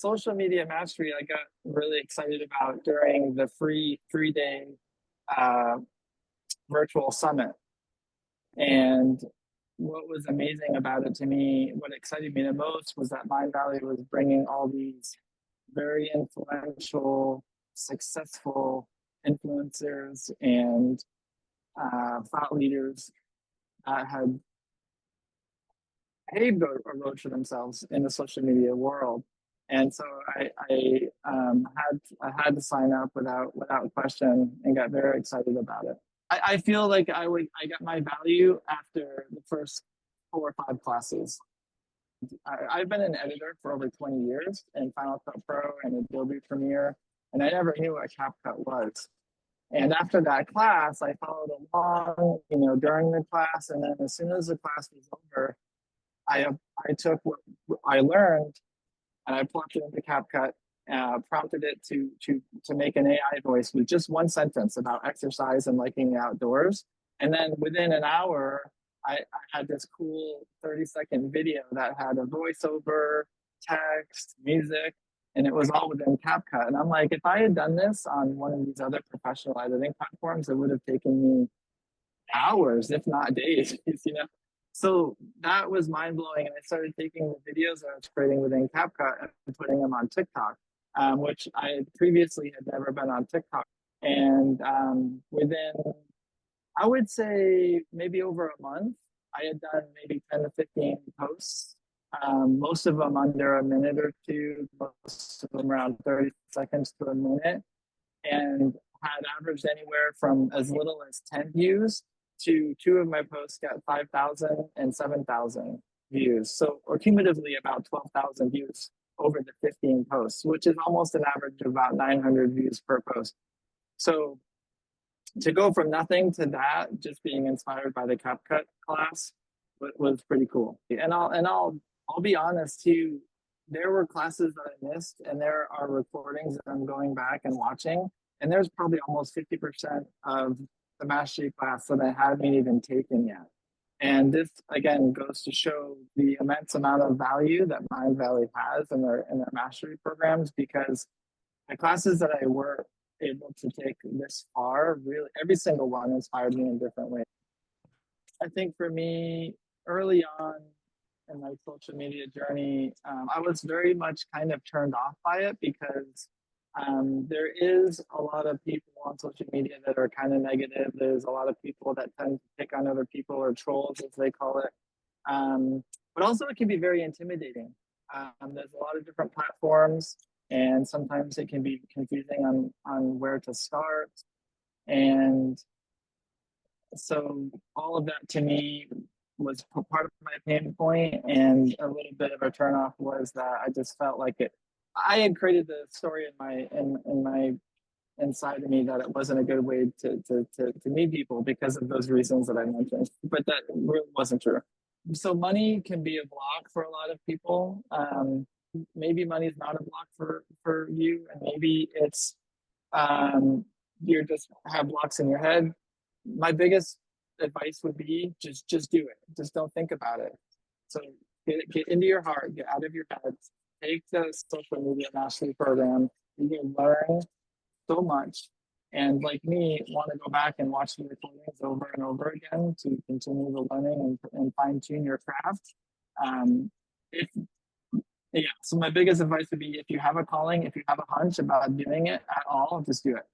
social media mastery I got really excited about during the free 3 day uh, virtual summit. And what was amazing about it to me, what excited me the most was that Mindvalley was bringing all these very influential, successful influencers and thought leaders that had paved a road for themselves in the social media world. And so I had to sign up without question and got very excited about it. I feel like I got my value after the first 4 or 5 classes. I've been an editor for over 20 years in Final Cut Pro and Adobe Premiere, and I never knew what CapCut was. And after that class, I followed along, during the class, and then as soon as the class was over, I took what I learned and I plugged it into CapCut, prompted it to make an AI voice with just one sentence about exercise and liking the outdoors. And then within an hour, I had this cool 30-second video that had a voiceover, text, music, and it was all within CapCut. And I'm like, if I had done this on one of these other professional editing platforms, it would have taken me hours, if not days, So that was mind blowing. And I started taking the videos that I was creating within CapCut and putting them on TikTok, which I previously had never been on TikTok. And within, I would say maybe over a month, I had done maybe 10 to 15 posts, most of them under a minute or two, most of them around 30 seconds to a minute, and had averaged anywhere from as little as 10 views to 2 of my posts got 5,000 and 7,000 views. So, or cumulatively about 12,000 views over the 15 posts, which is almost an average of about 900 views per post. So to go from nothing to that, just being inspired by the CapCut class was pretty cool. And I'll be honest too, there were classes that I missed, and there are recordings that I'm going back and watching, and there's probably almost 50% of the mastery class that I haven't even taken yet. And this again goes to show the immense amount of value that Mindvalley has in their mastery programs, because the classes that I were able to take this far, really every single one inspired me in different ways. I think for me, early on in my social media journey, I was very much kind of turned off by it, because there is a lot of people on social media that are kind of negative. There's a lot of people that tend to pick on other people, or trolls, as they call it. But also it can be very intimidating. There's a lot of different platforms, and sometimes it can be confusing on where to start. And so all of that to me was part of my pain point, and a little bit of a turnoff was that I just felt like I had created the story in my inside of me that it wasn't a good way to meet people because of those reasons that I mentioned, but that really wasn't true. So money can be a block for a lot of people. Maybe money is not a block for you, and maybe it's you just have blocks in your head. My biggest advice would be just do it. Just don't think about it. So get into your heart, get out of your head, take the social media mastery program. You can learn so much. And like me, want to go back and watch the recordings over and over again to continue the learning and fine tune your craft. So my biggest advice would be, if you have a calling, if you have a hunch about doing it at all, just do it.